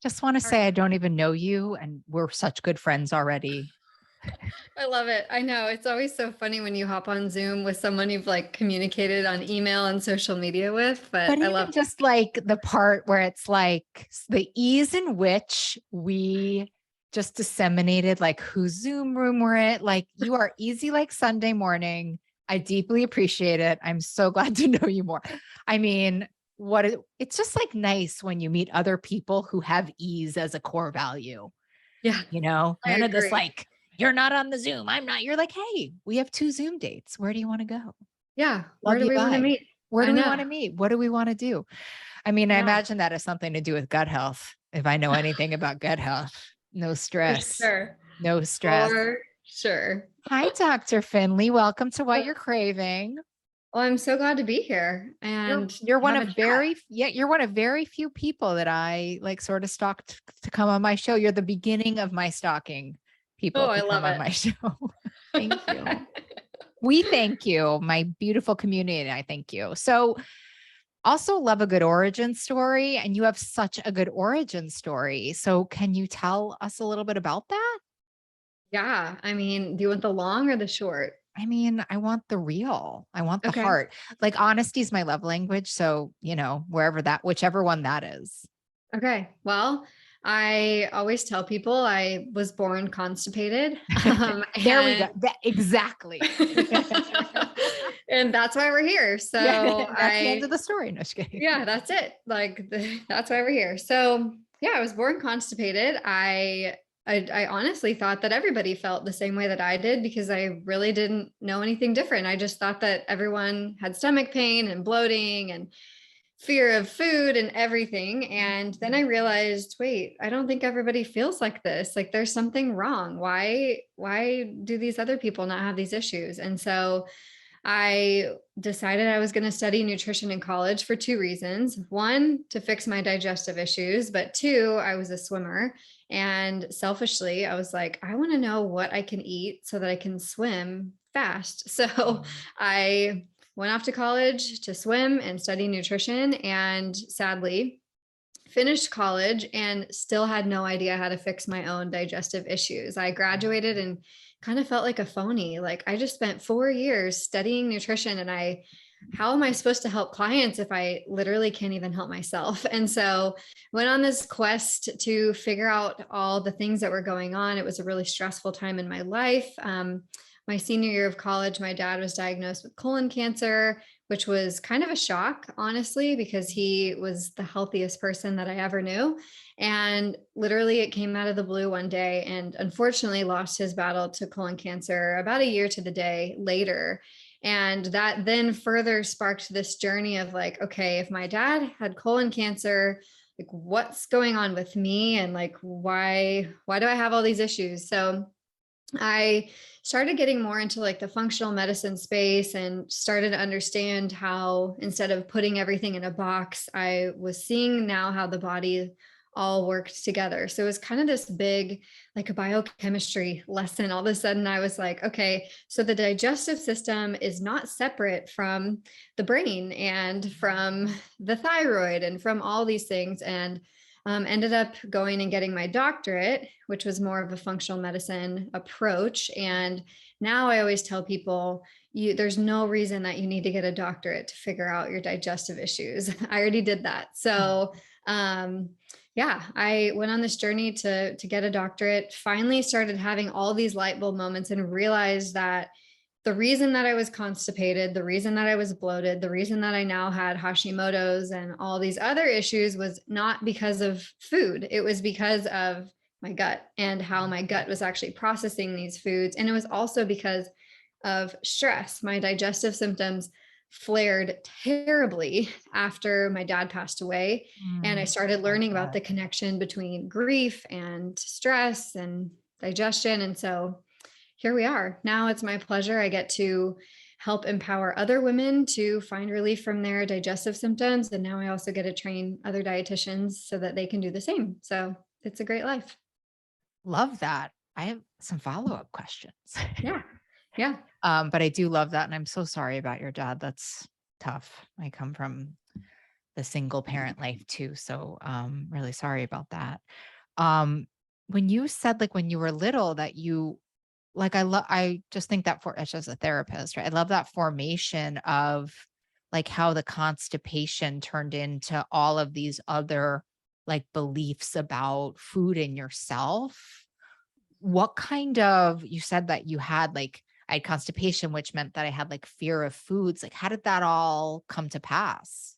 Just want to say I don't even know you, and we're such good friends already. I love it. I know. It's always so funny when you hop on Zoom with someone you've like communicated on email and social media with, But but I even love just like the part where it's like the ease in which we just disseminated like whose Zoom room we're at, like you are easy like Sunday morning. I deeply appreciate it. I'm so glad to know you more. I mean, it's just like nice when you meet other people who have ease as a core value, Yeah, I none of this agree. like, you're not on the Zoom. I'm not. You're like, hey, we have 2 Zoom dates. Where do you want to go? Yeah. Where Love do you. we want to Bye. meet? Where I do we know. want to meet? What do we want to do? I mean, I Yeah, imagine that has something to do with gut health. If I know anything about gut health, no for stress, sure. no stress. For sure. Hi, Dr. Finley. Welcome to What You're Craving. Well, I'm so glad to be here You're and you're one have a of chat. you're one of very few people that I like sort of stalked to come on my show. You're the beginning of my stalking Oh, people I to come love on my it. show. Thank you. We thank you, my beautiful community. And I thank you. So also love a good origin story, and you have such a good origin story. So can you tell us a little bit about that? Yeah. I mean, do you want the long or the short? I mean, I want the real. I want the Okay. heart. Like honesty is my love language. So, whichever one that is. Okay. Well, I always tell people I was born constipated. There we go. And Exactly. and that's why we're here. Yeah, So that's the end of the story. No, just kidding. yeah, that's it. That's why we're here. So yeah, I was born constipated. I honestly thought that everybody felt the same way that I did because I really didn't know anything different. I just thought that everyone had stomach pain and bloating and fear of food and everything. And then I realized, wait, I don't think everybody feels like this. Like there's something wrong. Why do these other people not have these issues? And so I decided I was going to study nutrition in college for 2 reasons. One, to fix my digestive issues, but two, I was a swimmer. And selfishly, I was like, I want to know what I can eat so that I can swim fast. So I went off to college to swim and study nutrition. And sadly, finished college and still had no idea how to fix my own digestive issues. I graduated and kind of felt like a phony. Like I just spent 4 years studying nutrition and how am I supposed to help clients if I literally can't even help myself? And so went on this quest to figure out all the things that were going on. It was a really stressful time in my life. My senior year of college, my dad was diagnosed with colon cancer, which was kind of a shock, honestly, because he was the healthiest person that I ever knew. And literally, it came out of the blue one day and unfortunately lost his battle to colon cancer about a year to the day later. And that then further sparked this journey of like, okay, if my dad had colon cancer, like what's going on with me and like why do I have all these issues? So I started getting more into like the functional medicine space and started to understand how instead of putting everything in a box, I was seeing now how the body all worked together. So it was kind of this big, like a biochemistry lesson. All of a sudden, I was like, okay, so the digestive system is not separate from the brain and from the thyroid and from all these things. And ended up going and getting my doctorate, which was more of a functional medicine approach. And now I always tell people, there's no reason that you need to get a doctorate to figure out your digestive issues. I already did that. So, yeah, I went on this journey to get a doctorate, finally started having all these light bulb moments and realized that the reason that I was constipated, the reason that I was bloated, the reason that I now had Hashimoto's and all these other issues was not because of food. It was because of my gut and how my gut was actually processing these foods. And it was also because of stress. My digestive symptoms flared terribly after my dad passed away. And I started learning about the connection between grief and stress and digestion. And so here we are. Now it's my pleasure. I get to help empower other women to find relief from their digestive symptoms. And now I also get to train other dietitians so that they can do the same. So it's a great life. Love that. I have some follow-up questions. Yeah. Yeah. But I do love that. And I'm so sorry about your dad. That's tough. I come from the single parent life too. So really sorry about that. Um, when you said like when you were little that you like I just think that for as a therapist, right? I love that formation of like how the constipation turned into all of these other like beliefs about food in yourself. What kind of you said that you had like I had constipation, which meant that I had like fear of foods. Like, how did that all come to pass?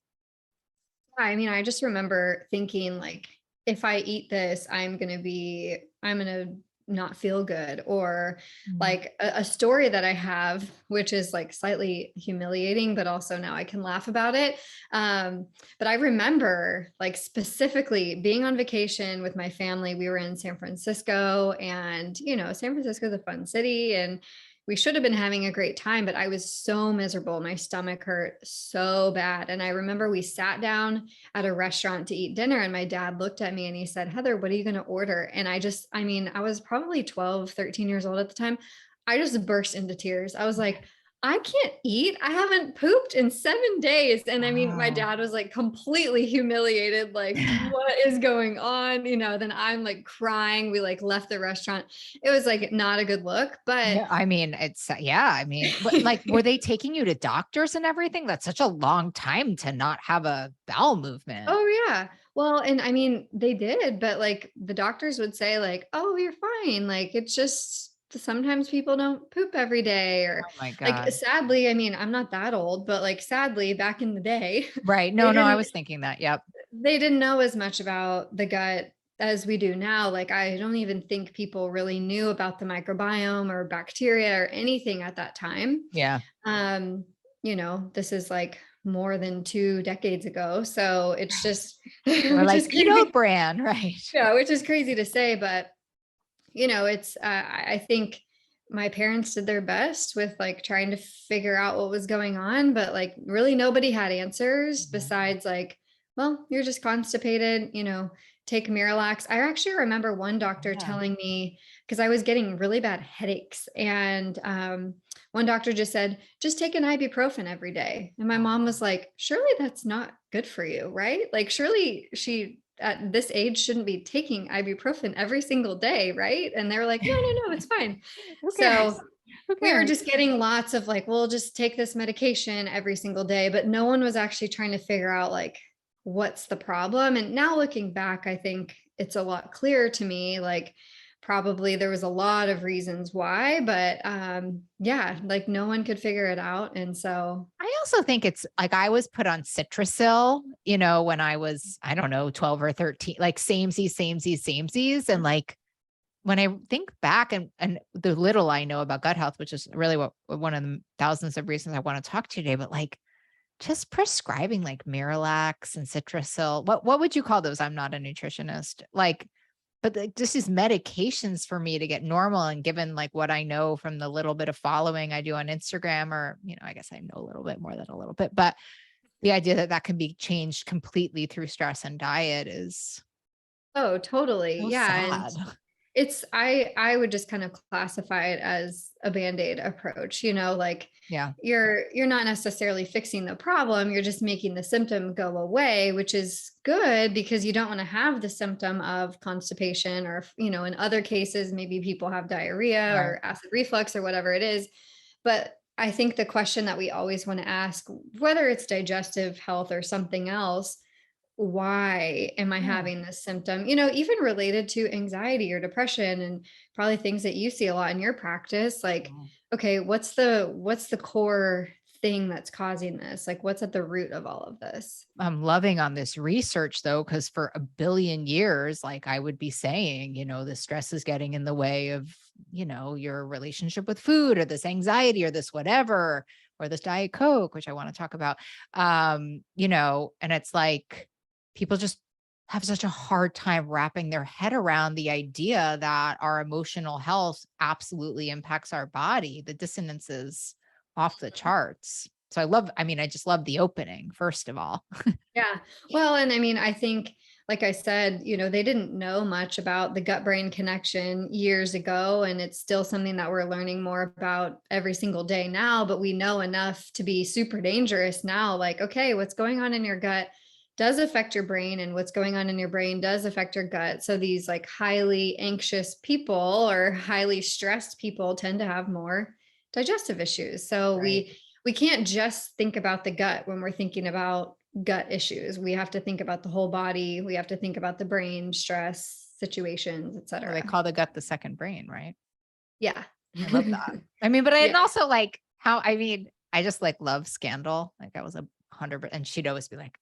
I mean, I just remember thinking like, if I eat this, I'm going to not feel good. Or Mm. like a story that I have, which is like slightly humiliating, but also now I can laugh about it. But I remember like specifically being on vacation with my family. We were in San Francisco, and, San Francisco is a fun city, and we should have been having a great time, but I was so miserable. My stomach hurt so bad. And I remember we sat down at a restaurant to eat dinner, and my dad looked at me and he said, "Heather, what are you going to order?" And I mean, I was probably 12, 13 years old at the time. I just burst into tears. I was like, I can't eat. I haven't pooped in 7 days. And I mean, my Wow. dad was like completely humiliated, like, what is going on? Then I'm like crying. We like left the restaurant. It was like not a good look, but Yeah, I mean, yeah, I mean, but like, were they taking you to doctors and everything? That's such a long time to not have a bowel movement. oh yeah. Well, and I mean, they did, but like the doctors would say like, "Oh, you're fine. Like it's just sometimes people don't poop every day," or Oh my like God. sadly, I mean, I'm not that old, but like sadly back in the day, Right. they No, I didn't was thinking that. Yep. they didn't know as much about the gut as we do now. Like I don't even think people really knew about the microbiome or bacteria or anything at that time. Yeah. um this is like more than 2 decades ago, so it's just We're which like is keto crazy. brand, right? Yeah, which is crazy to say, but it's I think my parents did their best with like trying to figure out what was going on, but like really nobody had answers Mhm. besides like, well, you're just constipated, take Miralax. I actually remember one doctor Yeah. telling me, because I was getting really bad headaches, and one doctor just said, just take an ibuprofen every day. And my mom was like, surely that's not good for you, right? Like surely she at this age shouldn't be taking ibuprofen every single day, right? And they were like, no, no, no, it's fine. Who So cares? Who we were cares? just getting lots of like, we'll just take this medication every single day, but no one was actually trying to figure out like what's the problem. And now looking back, I think it's a lot clearer to me, like probably there was a lot of reasons why, but yeah, like no one could figure it out. And so I also think it's like I was put on Citrasil, when I was, I don't know, 12 or 13, like samesies, samesies, samesies. And like when I think back and the little I know about gut health, which is really what one of the thousands of reasons I want to talk to you today, but like just prescribing like Miralax and Citrasil, what would you call those? I'm not a nutritionist. Like, but like this is medications for me to get normal. And given like what I know from the little bit of following I do on Instagram, or, I guess I know a little bit more than a little bit, but the idea that that can be changed completely through stress and diet is oh, totally. so Yeah. And sad. I would just kind of classify it as a band-aid approach, like Yeah. you're not necessarily fixing the problem, you're just making the symptom go away, which is good because you don't want to have the symptom of constipation, or in other cases maybe people have diarrhea Right. or acid reflux or whatever it is. But I think the question that we always want to ask, whether it's digestive health or something else, why am I Yeah. having this symptom? Even related to anxiety or depression, and probably things that you see a lot in your practice. Like, Yeah. okay, what's the core thing that's causing this? Like, what's at the root of all of this? I'm loving on this research though, because for a billion years, like I would be saying, the stress is getting in the way of, your relationship with food or this anxiety or this whatever, or this Diet Coke, which I want to talk about. And it's like people just have such a hard time wrapping their head around the idea that our emotional health absolutely impacts our body. The dissonance is off the charts. So I just love the opening, first of all. Yeah. Well, and I mean, I think, like I said, they didn't know much about the gut brain connection years ago. And it's still something that we're learning more about every single day now, but we know enough to be super dangerous now. Like, okay, what's going on in your gut? does affect your brain, and what's going on in your brain does affect your gut. So these like highly anxious people or highly stressed people tend to have more digestive issues. So Right. we can't just think about the gut when we're thinking about gut issues. We have to think about the whole body. We have to think about the brain, stress, situations, Well, they etc. call the gut the second brain, right? Yeah. I love that. I mean, but I Yeah. and also like how I mean, I just like love Scandal. Like I was 100, and she'd always be like,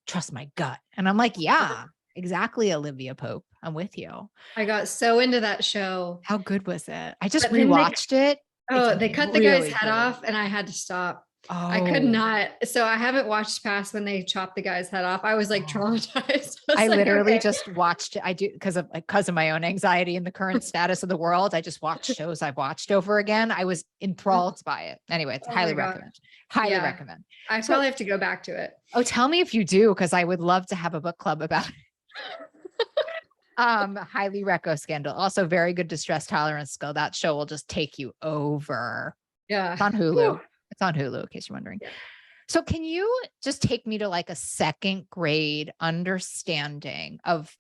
"Trust my gut," and I'm like, "Yeah, exactly, Olivia Pope. I'm with you." I got so into that show, How good was it? I just but then rewatched it. It's they cut the guy's really head good. off and I had to stop. I could Oh, not. So I haven't watched past when they chopped the guy's head off. I was like oh. traumatized. I was I like, literally okay. just watched it. I do because of my own anxiety and the current status of the world. I just watched shows I've watched over again. I was enthralled by it. Anyway, it's Oh my highly gosh. recommend. Highly Yeah. recommend. I So, probably have to go back to it. oh, tell me if you do, because I would love to have a book club about it. Highly reco Scandal. Also, very good distress tolerance skill. That show will just take you over. Yeah. It's on Whew. Hulu. It's on Hulu, in case you're wondering. Yeah. So, can you just take me to like a second grade understanding of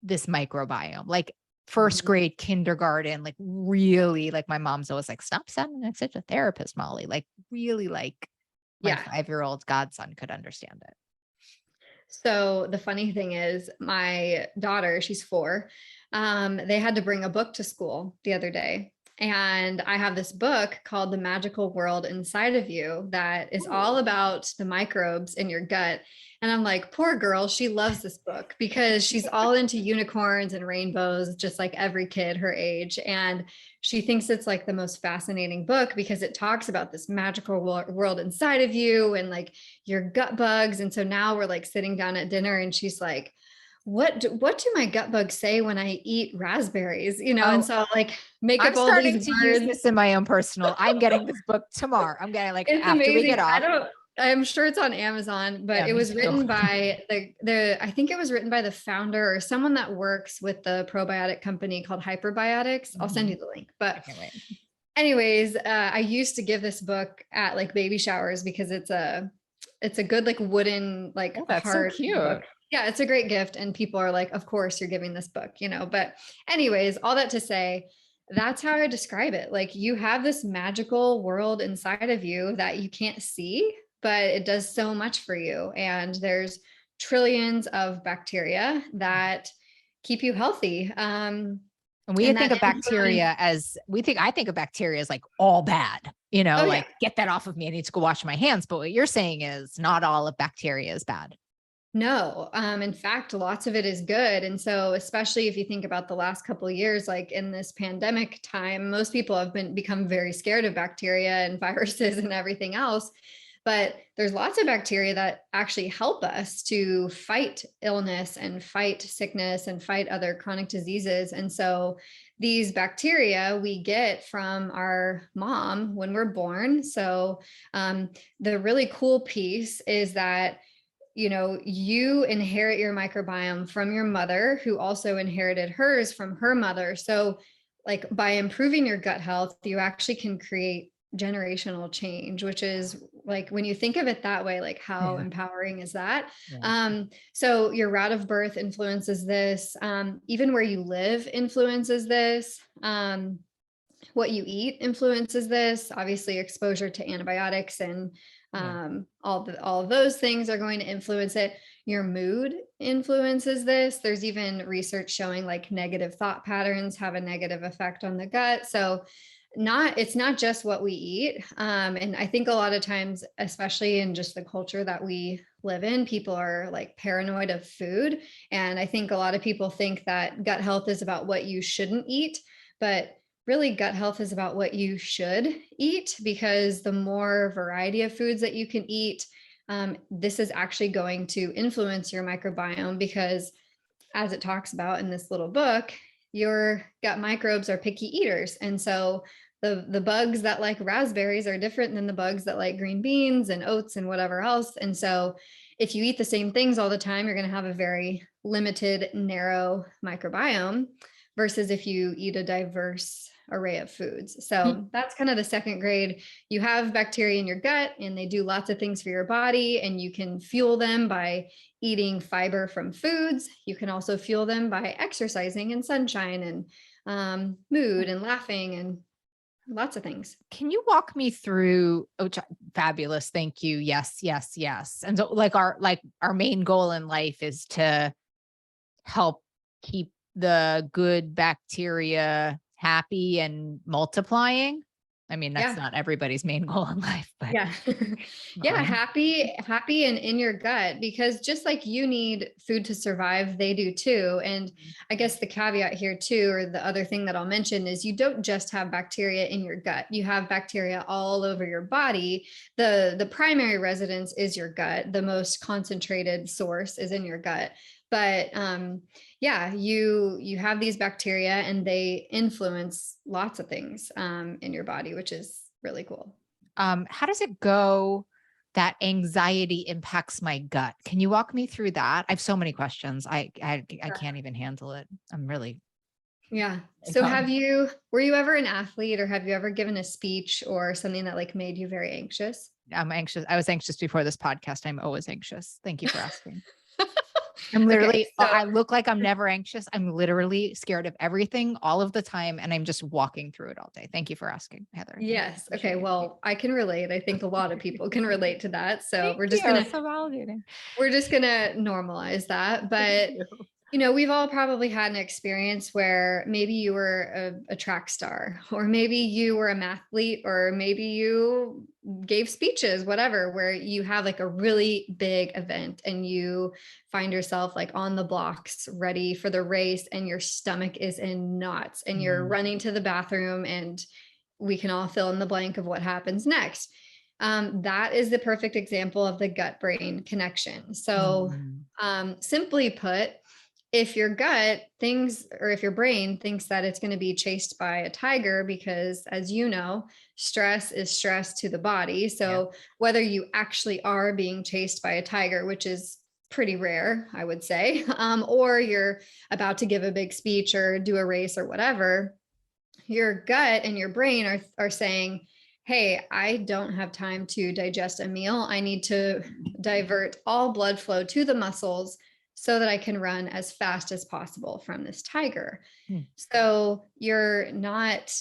this microbiome? Like first Mhm. grade, kindergarten, like really, like my mom's always like, stop sounding like such a therapist, Molly. Like, really, like my Yeah. 5-year-old godson could understand it. So the funny thing is, my daughter, she's 4, they had to bring a book to school the other day. And I have this book called The Magical World Inside of You that is all Ooh. about the microbes in your gut. And I'm like, poor girl, she loves this book because she's all into unicorns and rainbows, just like every kid her age. And she thinks it's like the most fascinating book because it talks about this magical world inside of you and like your gut bugs. And so now we're like sitting down at dinner and she's like, what do my gut bugs say when I eat raspberries? And Oh, so I'll like make I'm up all these starting to use words. this in my own personal. I'm getting this book tomorrow. I'm getting like It's after we get amazing. off. I'm sure it's on Amazon, but Yeah, it me was too. written by I think it was written by the founder or someone that works with the probiotic company called Hyperbiotics. I'll send you Mhm. the link. I But can't wait. anyways, I used to give this book at like baby showers because it's a good like wooden like Oh, that's so hard book. cute. Yeah, it's a great gift and people are like, of course you're giving this book. But anyways, all that to say, that's how I describe it. Like you have this magical world inside of you that you can't see, but it does so much for you. And there's trillions of bacteria that keep you healthy. And we And think that of bacteria as I think of bacteria as like all bad, oh yeah. like get that off of me. I need to go wash my hands. But what you're saying is not all of bacteria is bad. No, in fact, lots of it is good. And so, especially if you think about the last couple of years, like in this pandemic time, most people have become very scared of bacteria and viruses and everything else. But there's lots of bacteria that actually help us to fight illness and fight sickness and fight other chronic diseases. And so, these bacteria we get from our mom when we're born. So, the really cool piece is that you inherit your microbiome from your mother, who also inherited hers from her mother. So, like by improving your gut health, you actually can create generational change, which is like when you think of it that way, like how Yeah. empowering is that? Yeah. So your route of birth influences this, even where you live influences this. What you eat influences this. Obviously, exposure to antibiotics and Yeah. all of those things are going to influence it. Your mood influences this. There's even research showing like negative thought patterns have a negative effect on the gut. So it's not just what we eat. And I think a lot of times, especially in just the culture that we live in, people are like paranoid of food. And I think a lot of people think that gut health is about what you shouldn't eat, but really gut health is about what you should eat, because the more variety of foods that you can eat, this is actually going to influence your microbiome, because as it talks about in this little book, your gut microbes are picky eaters. And so the bugs that like raspberries are different than the bugs that like green beans and oats and whatever else. And so if you eat the same things all the time, you're going to have a very limited, narrow microbiome, versus if you eat a diverse array of foods. So that's kind of the second grade. You have bacteria in your gut and they do lots of things for your body, and you can fuel them by eating fiber from foods. You can also fuel them by exercising and sunshine and mood and laughing and lots of things. Can you walk me through, fabulous. Thank you. Yes, yes, yes. And so our main goal in life is to help keep the good bacteria happy and multiplying. I mean, that's Yeah. not everybody's main goal in life, but Yeah. Yeah. Happy and in your gut, because just like you need food to survive, they do too. And I guess the caveat here too, or the other thing that I'll mention, is you don't just have bacteria in your gut. You have bacteria all over your body. The primary residence is your gut. The most concentrated source is in your gut. But yeah, you have these bacteria and they influence lots of things in your body, which is really cool. how does it go that anxiety impacts my gut? Can you walk me through that? I have so many questions. I can't even handle it. I'm really Yeah. So were you ever an athlete, or have you ever given a speech or something that like made you very anxious? I'm anxious. I was anxious before this podcast. I'm always anxious. Thank you for asking. I'm Okay. literally, So I look like I'm never anxious. I'm literally scared of everything all of the time. And I'm just walking through it all day. Thank you for asking, Heather. Thank you. yes. Appreciate Okay. you. Well, I can relate. I think a lot of people can relate to that. So Thank you. So validating. we're just gonna normalize that. Thank But you. we've all probably had an experience where maybe you were a track star, or maybe you were a mathlete, or maybe you gave speeches, whatever, where you have like a really big event and you find yourself like on the blocks, ready for the race, and your stomach is in knots and you're running to the bathroom, and we can all fill in the blank of what happens next. That is the perfect example of the gut brain connection. So, simply put, if your gut thinks, or if your brain thinks that it's going to be chased by a tiger, because as you know, stress is stress to the body. So whether you actually are being chased by a tiger, which is pretty rare, I would say, or you're about to give a big speech or do a race or whatever, your gut and your brain are saying, hey, I don't have time to digest a meal. I need to divert all blood flow to the muscles so that I can run as fast as possible from this tiger. So you're not,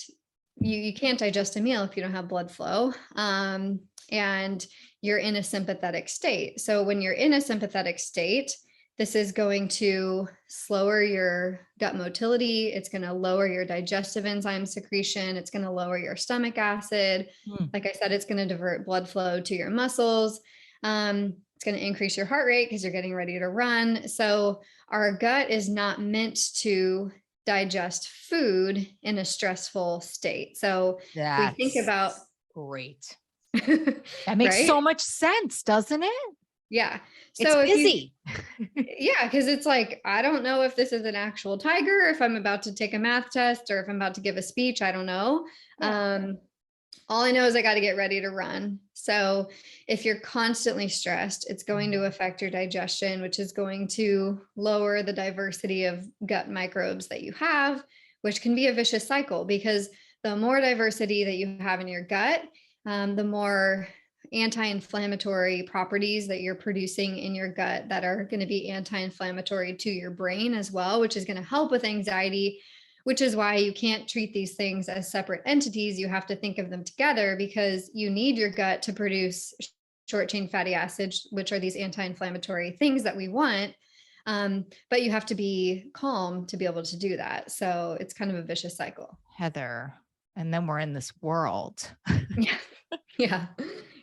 you can't digest a meal if you don't have blood flow. And you're in a sympathetic state. So when you're in a sympathetic state, this is going to slower your gut motility. It's going to lower your digestive enzyme secretion. It's going to lower your stomach acid. Like I said, it's going to divert blood flow to your muscles. It's going to increase your heart rate because you're getting ready to run. So our gut is not meant to digest food in a stressful state. So if we think about great. That makes so much sense, doesn't it? Yeah. It's So busy. yeah, because it's like, I don't know if this is an actual tiger, if I'm about to take a math test, or if I'm about to give a speech. I don't know. All I know is I got to get ready to run. So if you're constantly stressed, it's going to affect your digestion, which is going to lower the diversity of gut microbes that you have, which can be a vicious cycle, because the more diversity that you have in your gut, the more anti-inflammatory properties that you're producing in your gut that are going to be anti-inflammatory to your brain as well, which is going to help with anxiety, which is why you can't treat these things as separate entities. You have to think of them together, because you need your gut to produce short chain fatty acids, which are these anti-inflammatory things that we want. But you have to be calm to be able to do that. So it's kind of a vicious cycle. Heather, and then we're in this world.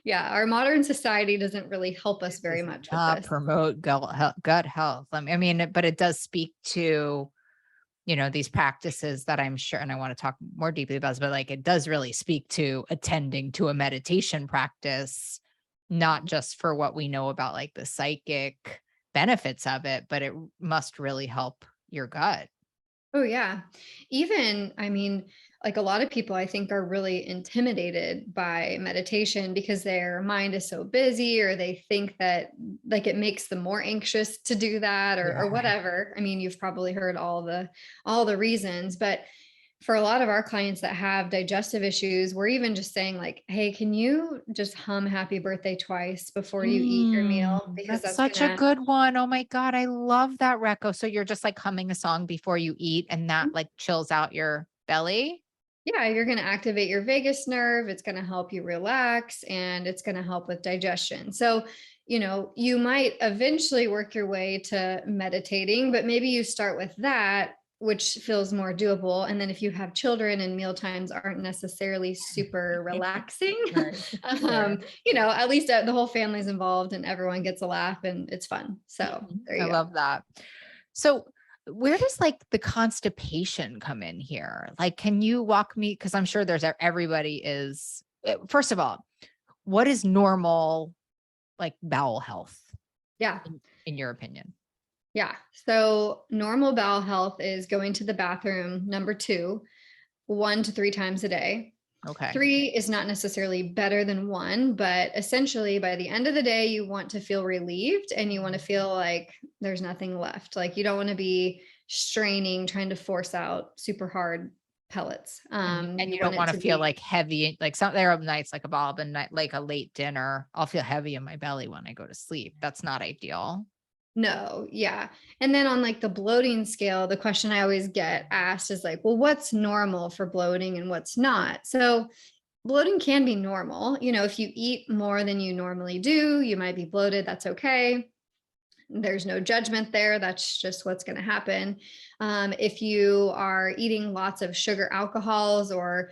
Yeah. Our modern society doesn't really help us very much with this. Promote gut health. I mean, but it does speak to, these practices that I'm sure, and I want to talk more deeply about this, but like, it does really speak to attending to a meditation practice, not just for what we know about like the psychic benefits of it, but it must really help your gut. Oh, yeah. Even, I mean, like a lot of people, I think, are really intimidated by meditation because their mind is so busy, or they think that like it makes them more anxious to do that, or whatever. I mean, you've probably heard all the reasons, but for a lot of our clients that have digestive issues, we're even just saying like, hey, can you just hum happy birthday twice before you eat your meal? Because That's that's such a gonna, good one. Oh my God. I love that, Reco. So you're just like humming a song before you eat and that like chills out your belly. yeah, you're gonna activate your vagus nerve. It's gonna help you relax and it's gonna help with digestion. So, you might eventually work your way to meditating, but maybe you start with that, which feels more doable. And then if you have children and meal times aren't necessarily super relaxing, Right. Fair. at least the whole family's involved and everyone gets a laugh and it's fun. So there I you go. love that. So where does like the constipation come in here? Like, can you walk me? Cause I'm sure everybody is, first of all, what is normal, like bowel health Yeah. in your opinion? Yeah. So normal bowel health is going to the bathroom, number two, 1 to 3 times a day. Okay. Three is not necessarily better than one, but essentially by the end of the day, you want to feel relieved and you want to feel like there's nothing left. Like you don't want to be straining, trying to force out super hard pellets. And You you don't want it want to to feel be like heavy, like there are nights like a Bob and night, like a late dinner. I'll feel heavy in my belly when I go to sleep. That's not ideal. no, yeah. And then on like the bloating scale, the question I always get asked is like, well, what's normal for bloating and what's not? So bloating can be normal. If you eat more than you normally do, you might be bloated. That's okay. There's no judgment there. That's just what's going to happen. If you are eating lots of sugar alcohols or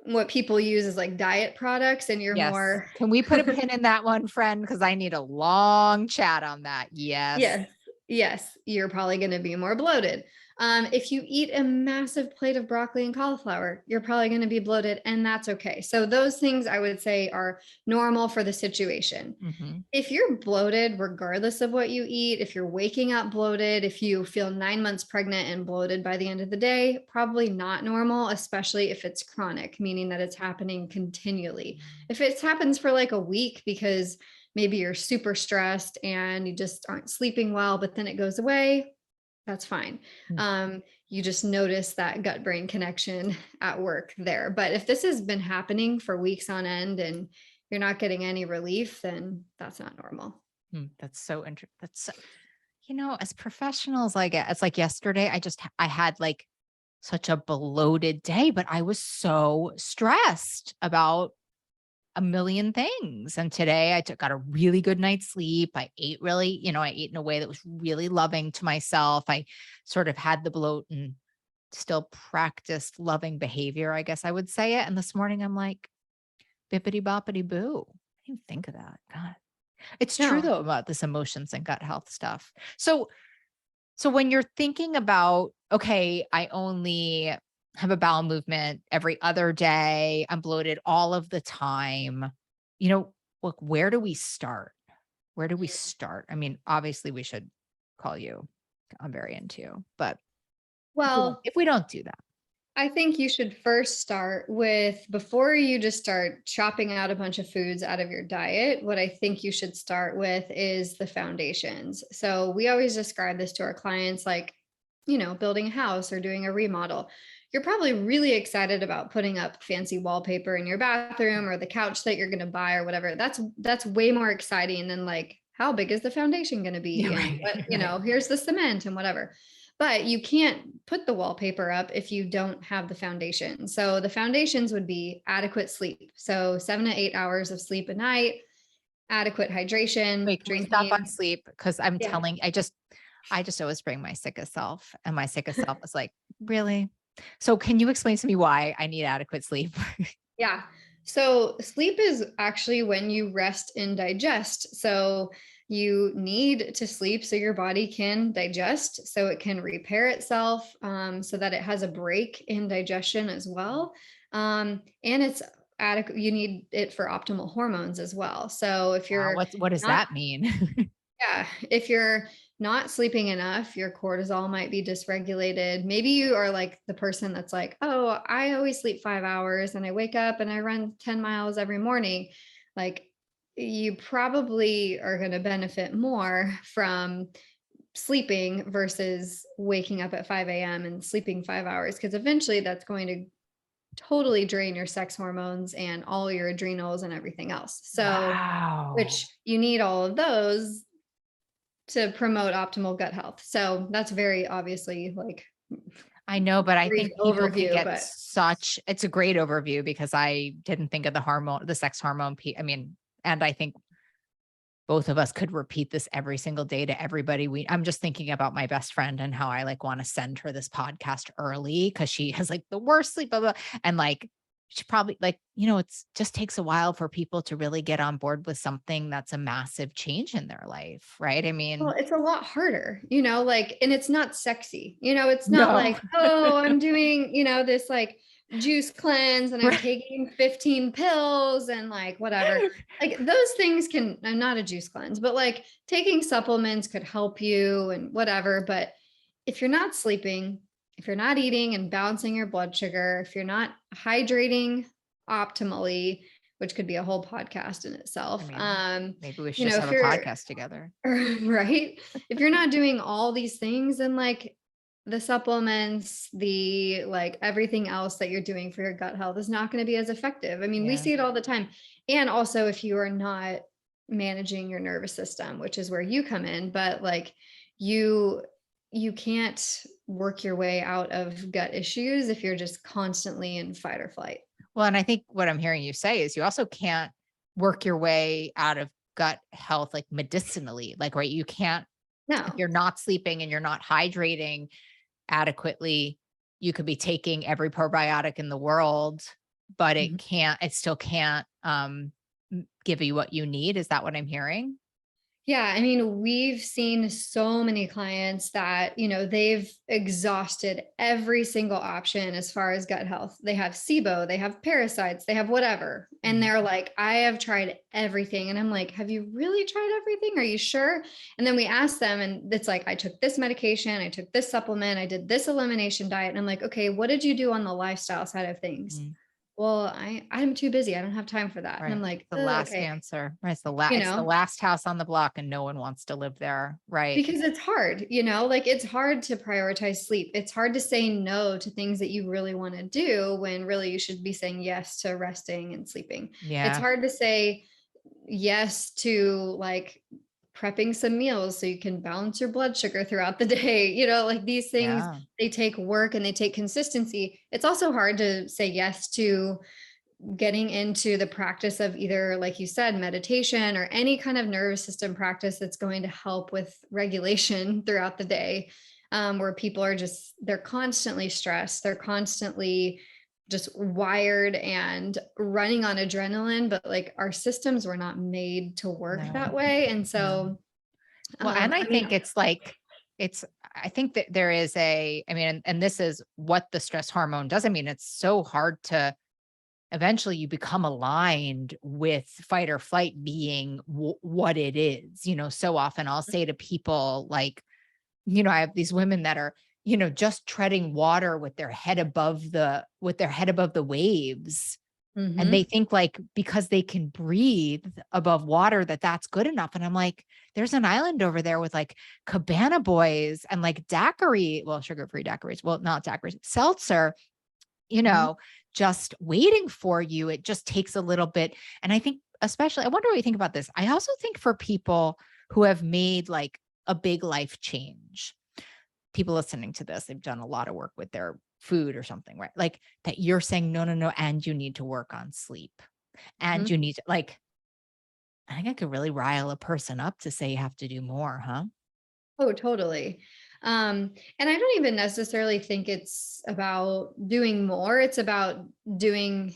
what people use is like diet products and you're Yes. more, Can we put a pin in that one, friend? Because I need a long chat on that. Yes. yes, yes, you're probably going to be more bloated. If you eat a massive plate of broccoli and cauliflower, you're probably going to be bloated, and that's okay. So those things I would say are normal for the situation. Mhm. If you're bloated, regardless of what you eat, if you're waking up bloated, if you feel 9 months pregnant and bloated by the end of the day, probably not normal, especially if it's chronic, meaning that it's happening continually. If it happens for like a week because maybe you're super stressed and you just aren't sleeping well, but then it goes away, that's fine. Mm. You just notice that gut brain connection at work there. But if this has been happening for weeks on end and you're not getting any relief, then that's not normal. That's so interesting. As professionals, it's like yesterday, I had like such a bloated day, but I was so stressed about a million things. And today got a really good night's sleep. I ate I ate in a way that was really loving to myself. I sort of had the bloat and still practiced loving behavior, I guess I would say it. And this morning I'm like, bippity boppity boo. I didn't think of that. God. It's true No. though about this emotions and gut health stuff. So when you're thinking about, okay, I only have a bowel movement every other day, I'm bloated all of the time, look, where do we start? Where do we start? I mean, obviously we should call you. I'm very into you, but Well, if we don't do that, I think you should first start with, before you just start chopping out a bunch of foods out of your diet, what I think you should start with is the foundations. So we always describe this to our clients like, building a house or doing a remodel. You're probably really excited about putting up fancy wallpaper in your bathroom or the couch that you're going to buy or whatever. That's way more exciting than like, how big is the foundation going to be? yeah, And right, what, right. here's the cement and whatever. But you can't put the wallpaper up if you don't have the foundation. So the foundations would be adequate sleep. So 7 to 8 hours of sleep a night, adequate hydration, Wait, can we stop on drinking. sleep? Because Yeah. I just always bring my sickest self, and my sickest self is like, really? So can you explain to me why I need adequate sleep? Yeah. So sleep is actually when you rest and digest. So you need to sleep so your body can digest, so it can repair itself, so that it has a break in digestion as well. And it's adequate. You need it for optimal hormones as well. So if Wow, you're what does not that mean? Yeah, if you're not sleeping enough, your cortisol might be dysregulated. Maybe you are like the person that's like, oh, I always sleep 5 hours and I wake up and I run 10 miles every morning. Like, you probably are going to benefit more from sleeping versus waking up at 5 a.m. and sleeping 5 hours. Cause eventually that's going to totally drain your sex hormones and all your adrenals and everything else. So, Wow. which you need all of those to promote optimal gut health. So that's very obviously like I know, but I brief think people can overview, get but such, it's a great overview because I didn't think of the sex hormone I mean, and I think both of us could repeat this every single day to everybody. I'm just thinking about my best friend and how I like want to send her this podcast early because she has like the worst sleep, blah, blah, and like she probably like, it's just takes a while for people to really get on board with something that's a massive change in their life, right? I well, mean, it's a lot harder, like, and it's not sexy, it's not no. like, oh, I'm doing, this like juice cleanse and I'm Right. taking 15 pills and like whatever. Like those things I'm not a juice cleanse, but like taking supplements could help you and whatever. But if you're not sleeping, if you're not eating and balancing your blood sugar, if you're not hydrating optimally, which could be a whole podcast in I itself. mean, maybe we should just have If a you're podcast together. right, if you're not doing all these things, then like the supplements, the like everything else that you're doing for your gut health is not going to be as effective. I mean, we Yeah. see it all the time. And also if you are not managing your nervous system, which is where you come in, but like you you can't work your way out of gut issues if you're just constantly in fight or flight. Well, and I think what I'm hearing you say is you also can't work your way out of gut health like medicinally. Like, right, you can't, if No. you're not sleeping and you're not hydrating adequately, you could be taking every probiotic in the world, but it still can't give you what you need. Is that what I'm hearing? Yeah, I mean, we've seen so many clients that, they've exhausted every single option as far as gut health. They have SIBO, they have parasites, they have whatever. And Mhm. they're like, I have tried everything. And I'm like, have you really tried everything? Are you sure? And then we ask them, and it's like, I took this medication, I took this supplement, I did this elimination diet. And I'm like, okay, what did you do on the lifestyle side of things? Mm. Well, I'm too busy. I don't have time for that. And I'm Right. like, The last okay, answer. Right. you It's the know, last house on the block and no one wants to live there. Right. because it's hard, like it's hard to prioritize sleep. It's hard to say no to things that you really want to do when really you should be saying yes to resting and sleeping. It's Yeah. hard to say yes to like prepping some meals so you can balance your blood sugar throughout the day. Like these things, Yeah. they take work and they take consistency. It's also hard to say yes to getting into the practice of either, like you said, meditation or any kind of nervous system practice that's going to help with regulation throughout the day, where people are they're constantly stressed. They're constantly just wired and running on adrenaline, but like our systems were not made to work that No, way. And no. so, Well, and I I mean, think I think that there is I mean, and this is what the stress hormone does. I mean, it's so hard to eventually you become aligned with fight or flight being what it is. So often I'll say to people, like, I have these women that are, just treading water with their head above the waves. And they mhm. think like because they can breathe above water that that's good enough. And I'm like, there's an island over there with like cabana boys and like daiquiri, well, sugar-free daiquiris, well, not daiquiris, seltzer, you Mhm. know, just waiting for you. It just takes a little bit. And I think, especially, I wonder what you think about this. I also think for people who have made like a big life change, people listening to this, they've done a lot of work with their food or something, right? Like that you're saying, no, no, no. And you need to work on sleep and Mhm. you need to like, I think I could really rile a person up to say you have to do more, huh? Oh, totally. And I don't even necessarily think it's about doing more. It's about doing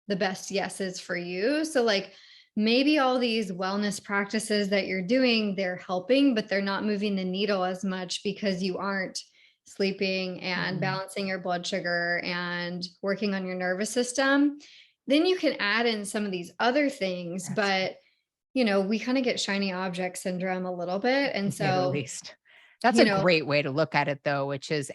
the best yeses for you. So like maybe all these wellness practices that you're doing, they're helping, but they're not moving the needle as much because you aren't sleeping and Mm-mm. balancing your blood sugar and working on your nervous system. Then you can add in some of these other things, That's but we kind of get shiny object syndrome a little bit. to And say the so least. That's you a know, great way to look at it though, which is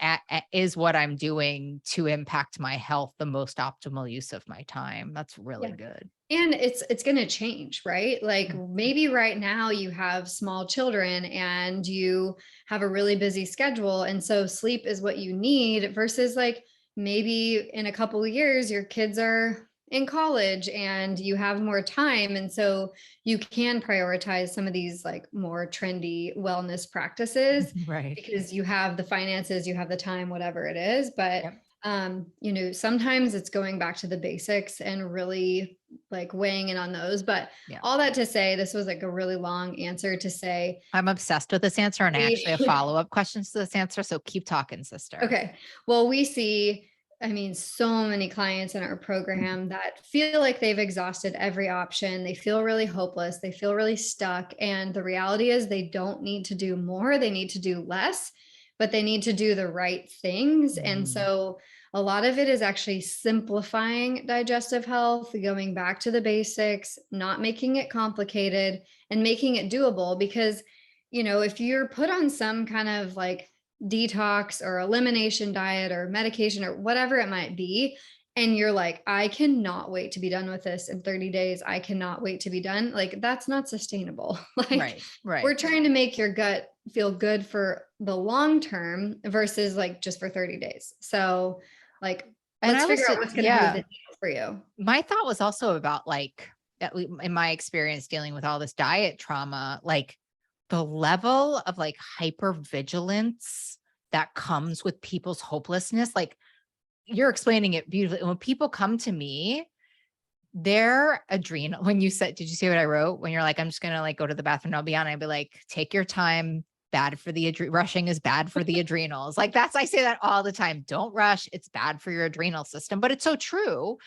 is what I'm doing to impact my health the most optimal use of my time. That's really yeah. good. And it's going to change, right? Like Mm. maybe right now you have small children and you have a really busy schedule. And so sleep is what you need versus like maybe in a couple of years, your kids are in college and you have more time. And so you can prioritize some of these like more trendy wellness practices Right. because you have the finances, you have the time, whatever it is. But Yep. sometimes it's going back to the basics and really like weighing in on those. But Yeah. all that to say, this was like a really long answer to say, I'm obsessed with this answer and I we, actually have follow-up questions to this answer. So keep talking, sister. okay, well, we see, I mean, so many clients in our program that feel like they've exhausted every option. They feel really hopeless. They feel really stuck. And the reality is they don't need to do more. They need to do less, but they need to do the right things. And Mm. so a lot of it is actually simplifying digestive health, going back to the basics, not making it complicated and making it doable. Because, if you're put on some kind of like detox or elimination diet or medication or whatever it might be, and you're like, I cannot wait to be done with this in 30 days. I cannot wait to be done. Like, that's not sustainable. Like, Right. Right. we're trying to make your gut feel good for the long term versus like just for 30 days. So, like, And let's I was figure out just, what's going to move the yeah, needle for you. my thought was also about like, in my experience dealing with all this diet trauma, like the level of like hypervigilance that comes with people's hopelessness. Like you're explaining it beautifully. When people come to me, their adrenal, when you said, did you see what I wrote? When you're like, I'm just going to like go to the bathroom, I'll be on, I'd be like, take your time. Bad for the rushing is bad for the adrenals. Like I say that all the time. Don't rush. It's bad for your adrenal system, but it's so true.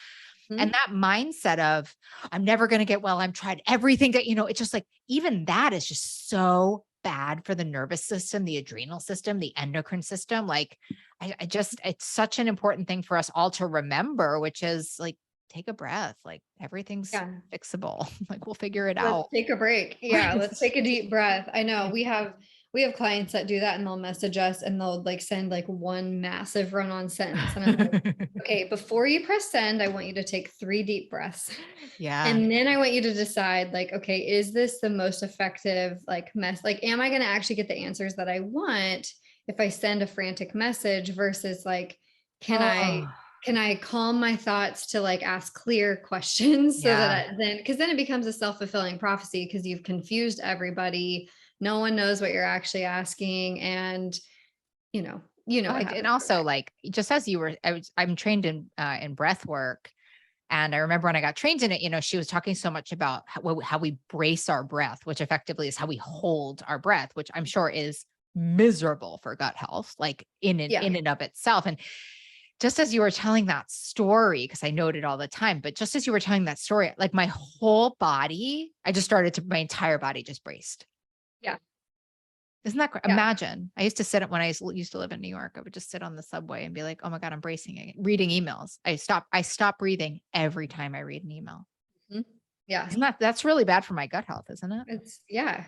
And Mhm. that mindset of, I'm never going to get well. I've tried everything that, it's just like, even that is just so bad for the nervous system, the adrenal system, the endocrine system. Like, I just, it's such an important thing for us all to remember, which is like, take a breath. Like everything's Yeah. fixable. Like we'll figure it Let's out. take a break. Yeah, Right. let's take a deep breath. I know Yeah. we have clients that do that and they'll message us and they'll like send like one massive run-on sentence. And I'm like, okay, before you press send, I want you to take 3 deep breaths. Yeah. And then I want you to decide like, okay, is this the most effective like like, am I going to actually get the answers that I want if I send a frantic message versus like, can I Oh, can I calm my thoughts to like ask clear questions so that yeah. because then it becomes a self-fulfilling prophecy because you've confused everybody. No one knows what you're actually asking. And what And happens from also there. like, just as you were, I'm trained in breath work. And I remember when I got trained in it, she was talking so much about how we brace our breath, which effectively is how we hold our breath, which I'm sure is miserable for gut health, like Yeah. in and of itself. And just as you were telling that story, because I note it all the time, but just as you were telling that story, like my whole body, my entire body just braced. Yeah. Isn't that Yeah. imagine? I used to sit when I used to live in New York. I would just sit on the subway and be like, "Oh my god, I'm bracing again." Reading emails. I stop breathing every time I read an email. Mhm. Yeah. Isn't that's really bad for my gut health, isn't it? It's yeah,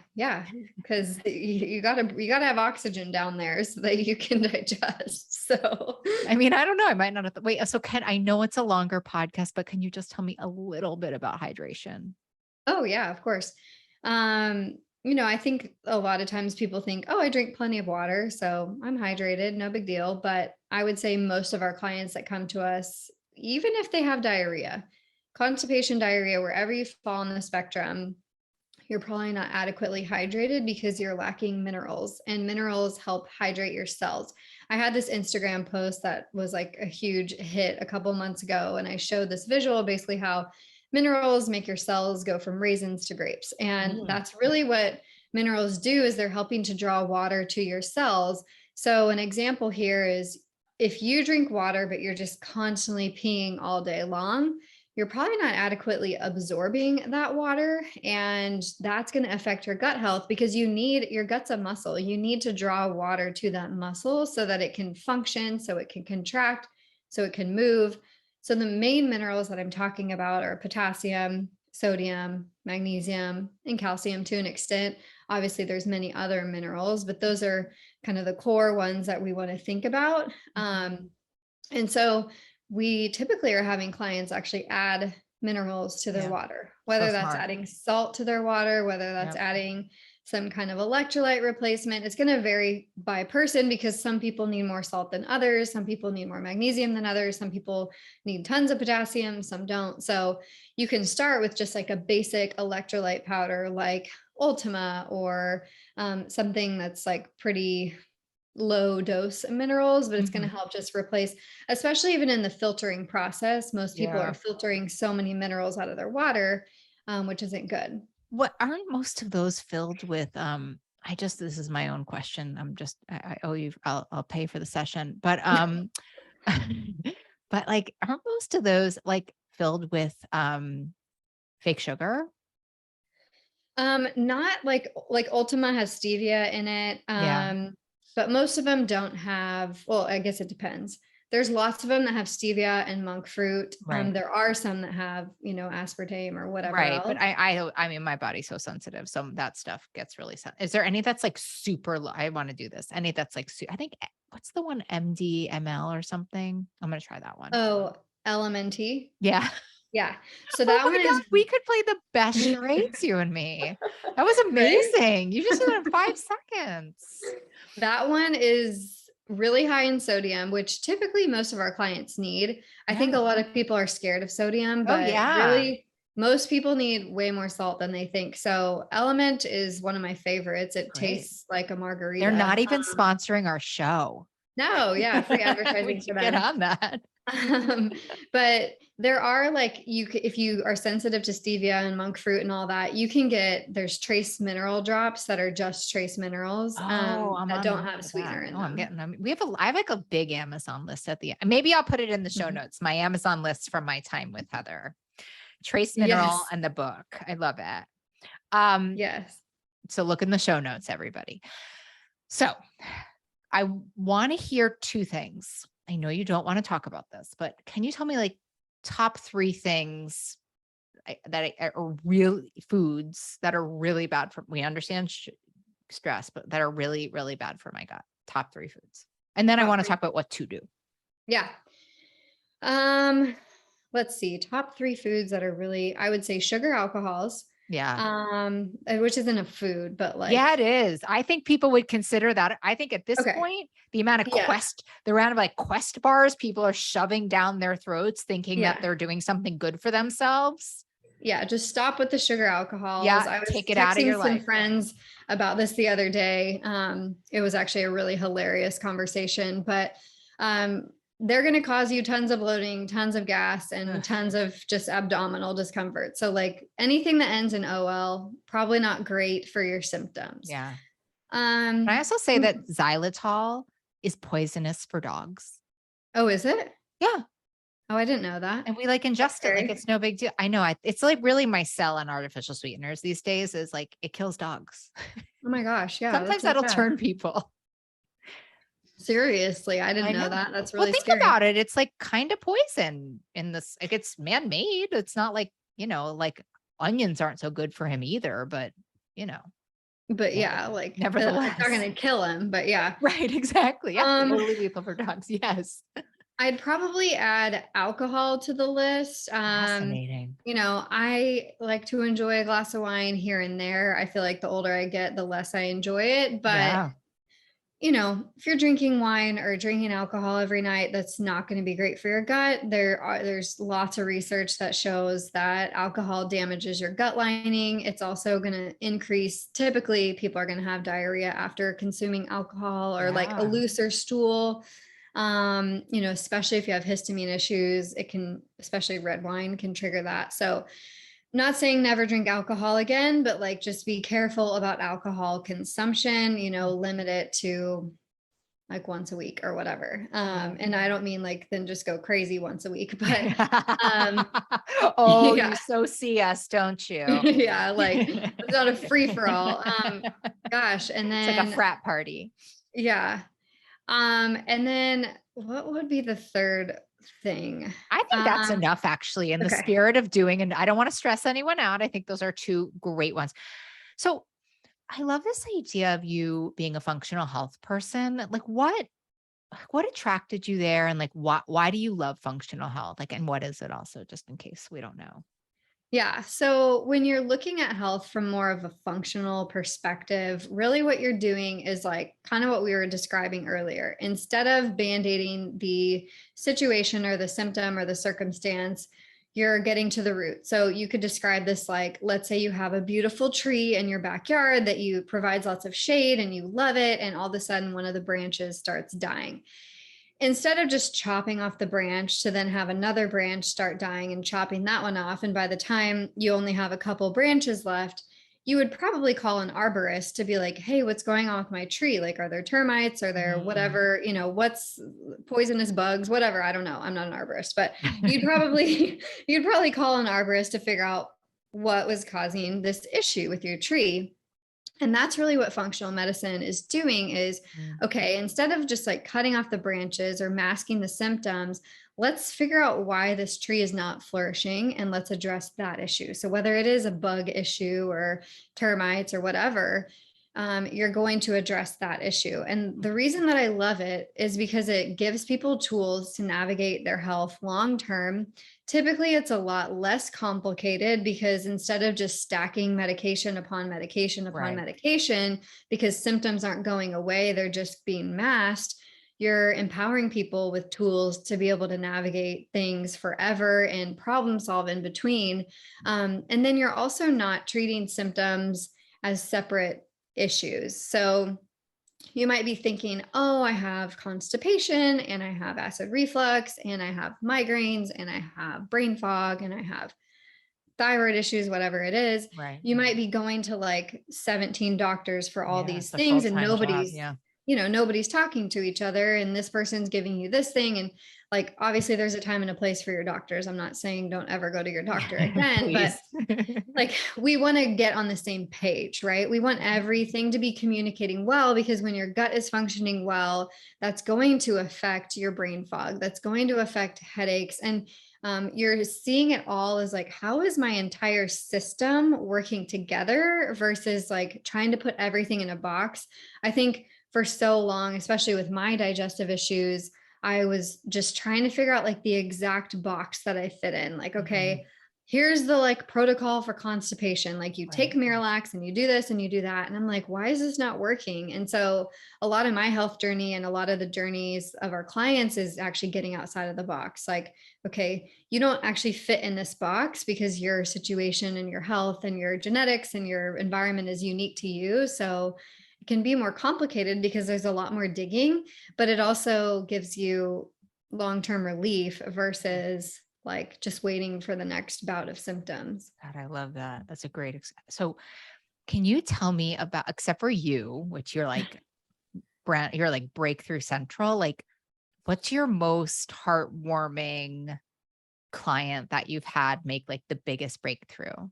because you gotta have oxygen down there so that you can digest. So, I mean, I don't know. I might not have wait. So I know it's a longer podcast, but can you just tell me a little bit about hydration? oh yeah, of course. I think a lot of times people think, oh, I drink plenty of water, so I'm hydrated, no big deal. But I would say most of our clients that come to us, even if they have diarrhea, constipation, diarrhea, wherever you fall on the spectrum, you're probably not adequately hydrated because you're lacking minerals, and minerals help hydrate your cells. I had this Instagram post that was like a huge hit a couple months ago, and I showed this visual basically how minerals make your cells go from raisins to grapes. And Mm. that's really what minerals do, is they're helping to draw water to your cells. So an example here is if you drink water but you're just constantly peeing all day long, you're probably not adequately absorbing that water. And that's going to affect your gut health because your gut's a muscle. You need to draw water to that muscle so that it can function, so it can contract, so it can move. So the main minerals that I'm talking about are potassium, sodium, magnesium, and calcium to an extent. Obviously, there's many other minerals, but those are kind of the core ones that we want to think about. And so we typically are having clients actually add minerals to their water, So whether that's smart. adding salt to their water, whether that's adding some kind of electrolyte replacement. It's going to vary by person because some people need more salt than others. Some people need more magnesium than others. Some people need tons of potassium, some don't. So you can start with just like a basic electrolyte powder like Ultima or something that's like pretty low dose minerals, but it's going to help just replace, especially even in the filtering process. Most people are filtering so many minerals out of their water, which isn't good. What aren't most of those filled with, this is my own question. I owe you, I'll pay for the session, but, but like, aren't most of those like filled with, fake sugar? Not like Ultima has stevia in it. But most of them don't have, well, I guess it depends. There's lots of them that have stevia and monk fruit. Right. There are some that have, aspartame or whatever Right. else. But I mean, my body's so sensitive. So that stuff gets really, is there any that's like super low? I want to do this. Any that's like, I think, what's the one, MDML or something? I'm going to try that one. Oh, LMNT. Yeah. Yeah. So that one is, we could play the best charades, you and me. That was amazing. You just did it in 5 seconds. That one is really high in sodium, which typically most of our clients need. I think a lot of people are scared of sodium, but really most people need way more salt than they think. So Element is one of my favorites. It tastes like a margarita. They're not even sponsoring our show. No, yeah, free advertising for them. Get on that. But there are like, if you are sensitive to stevia and monk fruit and all that, you can there's trace mineral drops that are just trace minerals that don't have sweetener in them. I have like a big Amazon list at the end. Maybe I'll put it in the show notes. My Amazon list from my time with Heather. Trace mineral and the book. I love it. Yes. So look in the show notes, everybody. So I want to hear 2 things. I know you don't want to talk about this, but can you tell me like top 3 things that are real foods that are really bad for, we understand stress, but that are really, really bad for my gut? Top 3 foods. And then I want to talk about what to do. Yeah. Let's see. Top 3 foods that are really, I would say sugar alcohols. Yeah. Which isn't a food, but like, yeah, it is. I think people would consider that. I think at this point, the amount of like Quest bars people are shoving down their throats, thinking that they're doing something good for themselves. Yeah. Just stop with the sugar alcohols. Yeah. I was take it out of your life. Friends about this the other day. It was actually a really hilarious conversation, but, they're going to cause you tons of bloating, tons of gas, and tons of just abdominal discomfort. So like anything that ends in OL, probably not great for your symptoms. Yeah. Can I also say that xylitol is poisonous for dogs? Oh, is it? Yeah. Oh, I didn't know that. And we like ingest it like it's no big deal. I know. It's like really my sell on artificial sweeteners these days is like it kills dogs. Oh my gosh. Yeah. Sometimes that'll turn people. Seriously, I didn't know that. That's really think scary. about it. It's like kind of poison in this. Like it's man-made. It's not like, like onions aren't so good for him either, but But yeah, like nevertheless, they're going to kill him. But yeah. Right. Exactly. Yeah. Totally lethal for dogs. Yes. I'd probably add alcohol to the list. Fascinating. I like to enjoy a glass of wine here and there. I feel like the older I get, the less I enjoy it. But if you're drinking wine or drinking alcohol every night, that's not going to be great for your gut. There's lots of research that shows that alcohol damages your gut lining. It's also going to increase. Typically, people are going to have diarrhea after consuming alcohol or like a looser stool. Especially if you have histamine issues, especially red wine can trigger that. So not saying never drink alcohol again, but like just be careful about alcohol consumption, limit it to like once a week or whatever. And I don't mean like then just go crazy once a week, but you so see us, don't you? Yeah, like it's not a free for all. Gosh, and then it's like a frat party. Yeah. And then what would be the third thing. I think that's enough actually in the Okay. spirit of doing, and I don't want to stress anyone out. I think those are two great ones. So I love this idea of you being a functional health person. Like what attracted you there and like why do you love functional health? Like and what is it also just in case we don't know? Yeah. So when you're looking at health from more of a functional perspective, really what you're doing is like kind of what we were describing earlier. Instead of band-aiding the situation or the symptom or the circumstance, you're getting to the root. So you could describe this like, let's say you have a beautiful tree in your backyard that you provides lots of shade and you love it. And all of a sudden one of the branches starts dying. Instead of just chopping off the branch to then have another branch start dying and chopping that one off, and by the time you only have a couple branches left, you would probably call an arborist to be like, hey, what's going on with my tree? Like, are there termites? Are there Mm. whatever, what's poisonous bugs, whatever? I don't know. I'm not an arborist, but you'd probably you'd probably call an arborist to figure out what was causing this issue with your tree. And that's really what functional medicine is doing is, Mm. okay, instead of just like cutting off the branches or masking the symptoms, let's figure out why this tree is not flourishing and let's address that issue. So whether it is a bug issue or termites or whatever, you're going to address that issue. And the reason that I love it is because it gives people tools to navigate their health long term. Typically, it's a lot less complicated because instead of just stacking medication upon medication upon Right. medication, because symptoms aren't going away, they're just being masked, you're empowering people with tools to be able to navigate things forever and problem solve in between. And then you're also not treating symptoms as separate issues. So you might be thinking, oh, I have constipation and I have acid reflux and I have migraines and I have brain fog and I have thyroid issues, whatever it is. Right. You might be going to like 17 doctors for all Yeah, these it's a things and full-time job. nobody's, Yeah. nobody's talking to each other and this person's giving you this thing. And like, obviously there's a time and a place for your doctors. I'm not saying don't ever go to your doctor again, but Please. like we want to get on the same page, right? We want everything to be communicating well because when your gut is functioning well, that's going to affect your brain fog. That's going to affect headaches. And you're seeing it all as like, how is my entire system working together versus like trying to put everything in a box? I think for so long, especially with my digestive issues, I was just trying to figure out like the exact box that I fit in. Like, Mhm. okay, here's the like protocol for constipation. Like you take Right. Miralax and you do this and you do that. And I'm like, why is this not working? And so a lot of my health journey and a lot of the journeys of our clients is actually getting outside of the box. Like, okay, you don't actually fit in this box because your situation and your health and your genetics and your environment is unique to you. So it can be more complicated because there's a lot more digging, but it also gives you long-term relief versus like just waiting for the next bout of symptoms. God, I love that. That's a great so can you tell me about except for you, which you're like brand you're like breakthrough central, like what's your most heartwarming client that you've had make like the biggest breakthrough? Oh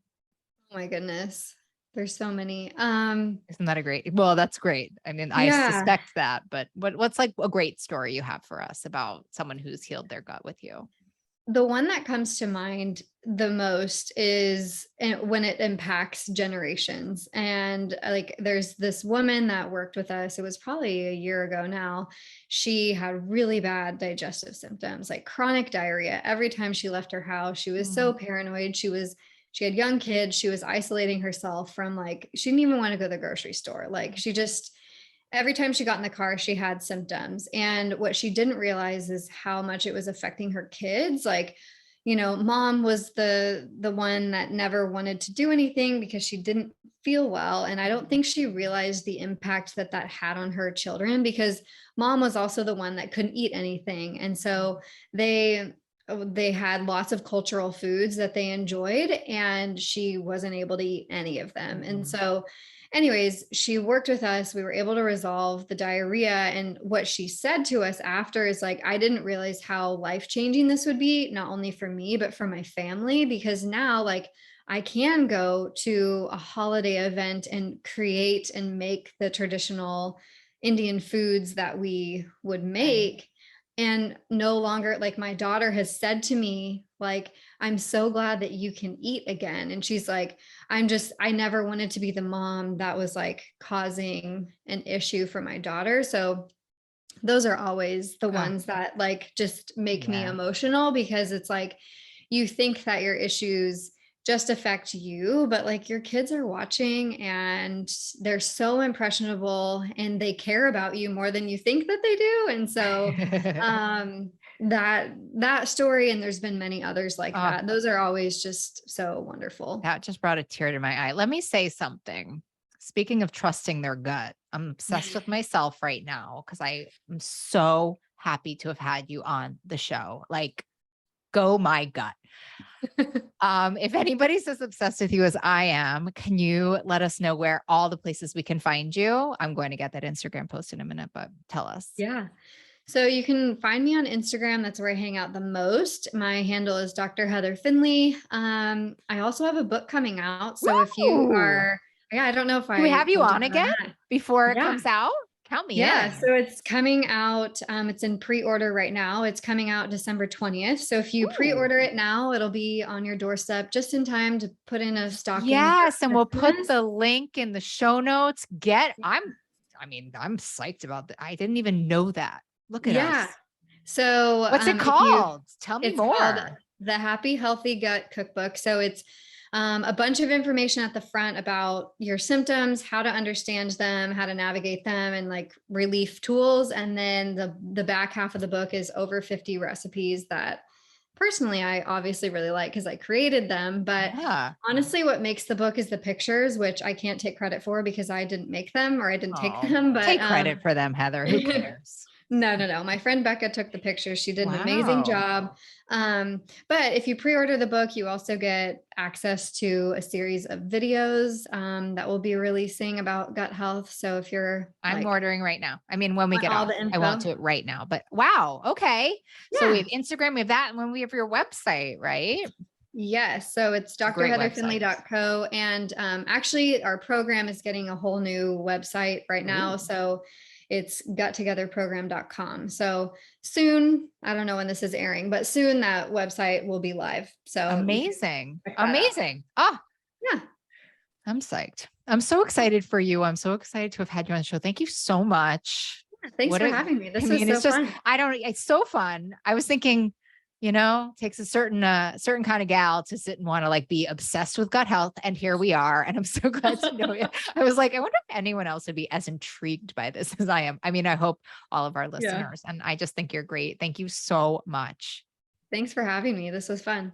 my goodness. There's so many. Isn't that a great well, that's great. I mean, I Yeah. suspect that, but what's like a great story you have for us about someone who's healed their gut with you? The one that comes to mind the most is when it impacts generations. And like there's this woman that worked with us, it was probably a year ago now. She had really bad digestive symptoms, like chronic diarrhea. Every time she left her house, she was so Mm. paranoid. She had young kids. She was isolating herself from like, she didn't even want to go to the grocery store. Like she just, every time she got in the car, she had symptoms. And what she didn't realize is how much it was affecting her kids. Like, mom was the one that never wanted to do anything because she didn't feel well. And I don't think she realized the impact that that had on her children because mom was also the one that couldn't eat anything. And so they had lots of cultural foods that they enjoyed and she wasn't able to eat any of them. And Mhm. so anyways, she worked with us. We were able to resolve the diarrhea. And what she said to us after is like, I didn't realize how life changing this would be, not only for me, but for my family, because now, like, I can go to a holiday event and create and make the traditional Indian foods that we would Right. make. And no longer, like, my daughter has said to me, like, I'm so glad that you can eat again. And she's like, I never wanted to be the mom that was like causing an issue for my daughter. So those are always the Oh, ones that like just make me yeah. emotional, because it's like you think that your issues just affect you, but like your kids are watching and they're so impressionable and they care about you more than you think that they do. And so that story, and there's been many others like Oh, that. Those are always just so wonderful. that just brought a tear to my eye. Let me say something. Speaking of trusting their gut, I'm obsessed with myself right now because I am so happy to have had you on the show. Like, go my gut. If anybody's as obsessed with you as I am, can you let us know where all the places we can find you? I'm going to get that Instagram post in a minute, but tell us. Yeah. So you can find me on Instagram. That's where I hang out the most. My handle is Dr. Heather Finley. I also have a book coming out. So if you Woo! are, yeah, I don't know if Can we I have you told you on that or again not. before it Yeah. comes out? Count me Yeah. in. So it's coming out. It's in pre-order right now. It's coming out December 20th. So if you Ooh. pre-order it now, it'll be on your doorstep just in time to put in a stocking Yes, and for we'll put Christmas. the link in the show notes. I'm psyched about that. I didn't even know that. Look at Yeah. us. So What's it if you, called? Tell me it's called more. the Happy Healthy Gut Cookbook. So it's a bunch of information at the front about your symptoms, how to understand them, how to navigate them, and like relief tools. And then the back half of the book is over 50 recipes that personally I obviously really like because I created them. But Yeah. honestly, what makes the book is the pictures, which I can't take credit for because I didn't make them or I didn't take Oh, them. But take credit for them, Heather. Who cares? no. My friend Becca took the pictures. She did an amazing Wow. job. But if you pre-order the book, you also get access to a series of videos that we'll be releasing about gut health. So if you're I'm like, ordering right now. I mean, when we want get all off, the I won't info. do it right now, but wow. Okay. So we Yeah. have Instagram, we have that, and when we have your website, right? Yes. So it's It's a great website. drheatherfinley.co. And actually, our program is getting a whole new website right now. Ooh. So it's guttogetherprogram.com. So soon, I don't know when this is airing, but soon that website will be live. So you can Amazing. check that out. Amazing. Oh, Yeah. I'm psyched. I'm so excited for you. I'm so excited to have had you on the show. Thank you so much. Thanks What for a, having me. I This was mean, so it's just, fun. it's so fun. I was thinking, takes a certain kind of gal to sit and want to like be obsessed with gut health. And here we are. And I'm so glad to know it. I was like, I wonder if anyone else would be as intrigued by this as I am. I mean, I hope all of our Yeah. listeners, and I just think you're great. Thank you so much. Thanks for having me. This was fun.